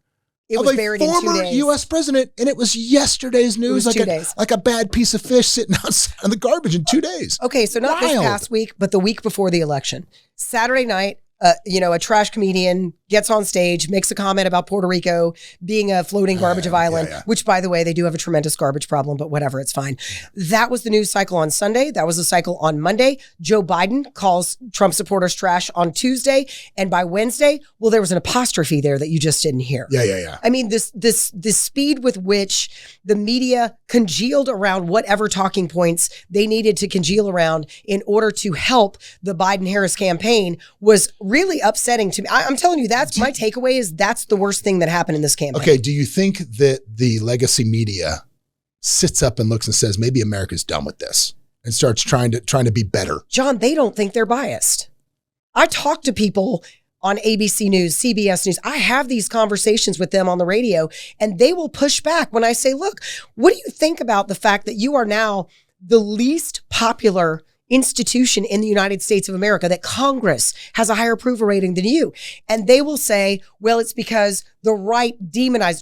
It was buried in 2 days. Former U.S. president, and it was yesterday's news. It was like a bad piece of fish sitting outside in the garbage in 2 days. Okay, so not this past week, but the week before the election. Saturday night, a trash comedian gets on stage, makes a comment about Puerto Rico being a floating garbage island, which, by the way, they do have a tremendous garbage problem, but whatever, it's fine. That was the news cycle on Sunday. That was the cycle on Monday. Joe Biden calls Trump supporters trash on Tuesday. And by Wednesday, well, there was an apostrophe there that you just didn't hear. Yeah. I mean, this speed with which the media congealed around whatever talking points they needed to congeal around in order to help the Biden-Harris campaign was really upsetting to me. I'm telling you, that's my takeaway is that's the worst thing that happened in this campaign. Okay, do you think that the legacy media sits up and looks and says, maybe America's done with this and starts trying to be better? John, they don't think they're biased. I talk to people on ABC News, CBS News. I have these conversations with them on the radio, and they will push back when I say, look, what do you think about the fact that you are now the least popular institution in the United States of America, that Congress has a higher approval rating than you? And they will say, well, it's because the right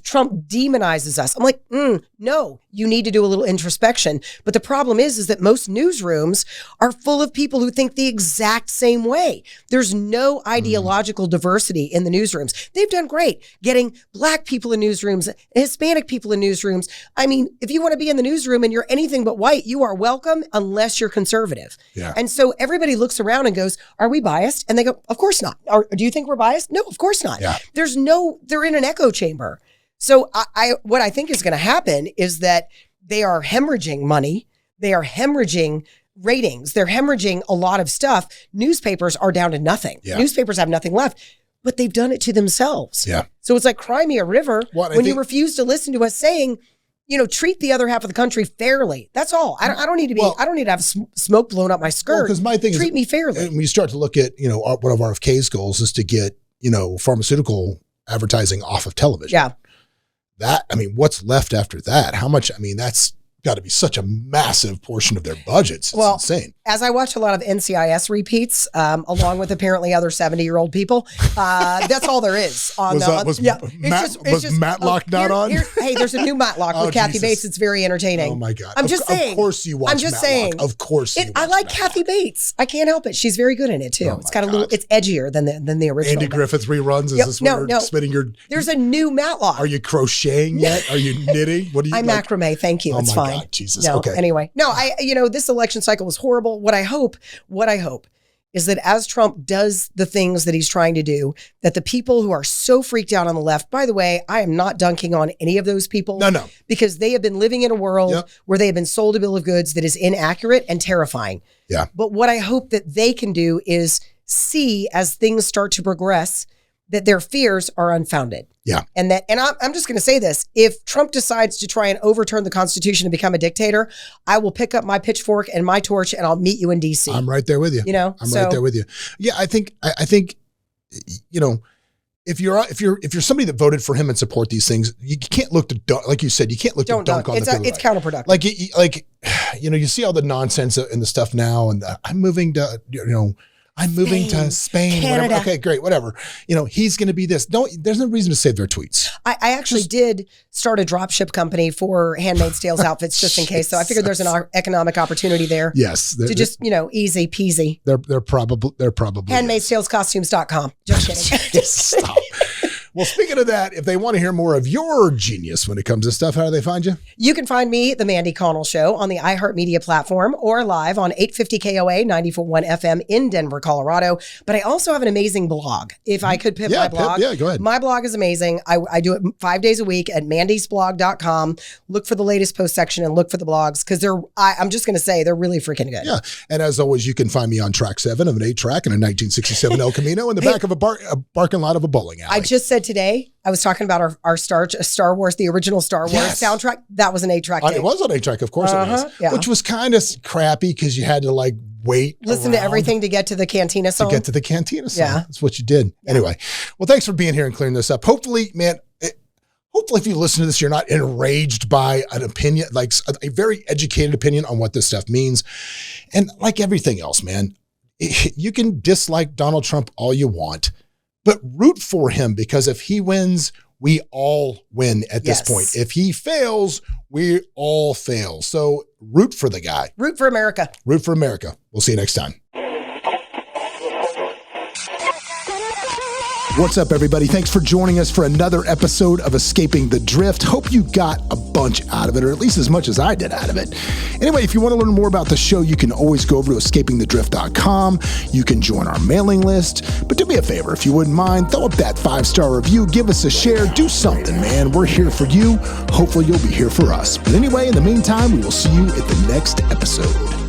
Trump demonizes us. I'm like, no, you need to do a little introspection. But the problem is that most newsrooms are full of people who think the exact same way. There's no ideological diversity in the newsrooms. They've done great getting Black people in newsrooms, Hispanic people in newsrooms. I mean, if you want to be in the newsroom and you're anything but white, you are welcome unless you're conservative. Yeah. And so everybody looks around and goes, are we biased? And they go, of course not. Or do you think we're biased? No, of course not. Yeah. They're in an echo chamber. So what I think is going to happen is that they are hemorrhaging money. They are hemorrhaging ratings. They're hemorrhaging a lot of stuff. Newspapers are down to nothing. Yeah. Newspapers have nothing left, but they've done it to themselves. Yeah. So it's like Cry Me a River when you refuse to listen to us saying, treat the other half of the country fairly. That's all. I don't need to be. I don't need to have smoke blown up my skirt. Because my thing treat me fairly. When you start to look at, one of RFK's goals is to get, pharmaceutical advertising off of television. Yeah. What's left after that? How much? That's got to be such a massive portion of their budgets. It's insane. As I watch a lot of NCIS repeats, along with apparently other 70-year-old people, that's all there is. Was Matlock not on? Hey, there's a new Matlock with Kathy Bates. It's very entertaining. Oh my God. I'm just saying. Of course you watch Matlock. I'm just saying. Of course you watch I like Matlock. Kathy Bates. I can't help it. She's very good in it too. It's got a little, it's edgier than the original. Andy Griffith reruns. Is this where you're spinning your... There's a new Matlock. Are you crocheting yet? Are you knitting? What do you... I'm macrame. Thank you. Oh it's my fine. God, Jesus. No, okay. Anyway, this election cycle was horrible. What I hope is that as Trump does the things that he's trying to do, that the people who are so freaked out on the left, by the way, I am not dunking on any of those people. No. Because they have been living in a world where they have been sold a bill of goods that is inaccurate and terrifying. Yeah. But what I hope that they can do is see as things start to progress that their fears are unfounded. Yeah. And I'm just going to say this. If Trump decides to try and overturn the Constitution and become a dictator, I will pick up my pitchfork and my torch and I'll meet you in DC. I'm right there with you. I'm right there with you. Yeah. I think, if you're somebody that voted for him and support these things, you can't look to dunk, like you said, you can't look to dunk on the It's counterproductive. Like, you see all the nonsense in the stuff now, and I'm moving to, to Spain. Canada. Whatever. Okay, great. Whatever. He's going to be this. There's no reason to save their tweets. I actually did start a dropship company for Handmaid's Tales outfits just in case. So I figured there's an economic opportunity there. Yes. To just, easy peasy. They're probably handmaidsalescostumes.com. Just kidding. Stop. Well, speaking of that, if they want to hear more of your genius when it comes to stuff, how do they find you? You can find me, The Mandy Connell Show, on the iHeartMedia platform or live on 850 KOA 94.1 FM in Denver, Colorado. But I also have an amazing blog. If I could pimp my blog. Go ahead. My blog is amazing. I do it 5 days a week at mandysblog.com. Look for the latest post section and look for the blogs because I'm just going to say they're really freaking good. Yeah. And as always, you can find me on track 7 of an 8-track and a 1967 El Camino in the back of a parking lot of a bowling alley. I just said today, I was talking about our Star Wars, the original Star Wars soundtrack. That was an 8-track. It was an 8-track, of course it was. Yeah. Which was kind of crappy because you had to listen to everything to get to the Cantina song. Yeah. That's what you did. Yeah. Anyway, well, thanks for being here and clearing this up. Hopefully, man, if you listen to this, you're not enraged by an opinion, like a very educated opinion on what this stuff means. And like everything else, man, you can dislike Donald Trump all you want, but root for him because if he wins, we all win at this point. If he fails, we all fail. So root for the guy. Root for America. Root for America. We'll see you next time. What's up, everybody? Thanks for joining us for another episode of Escaping the Drift. Hope you got a bunch out of it, or at least as much as I did out of it. Anyway, if you want to learn more about the show, you can always go over to escapingthedrift.com. You can join our mailing list. But do me a favor, if you wouldn't mind, throw up that 5-star review, give us a share, do something, man. We're here for you. Hopefully you'll be here for us. But anyway, in the meantime, we will see you at the next episode.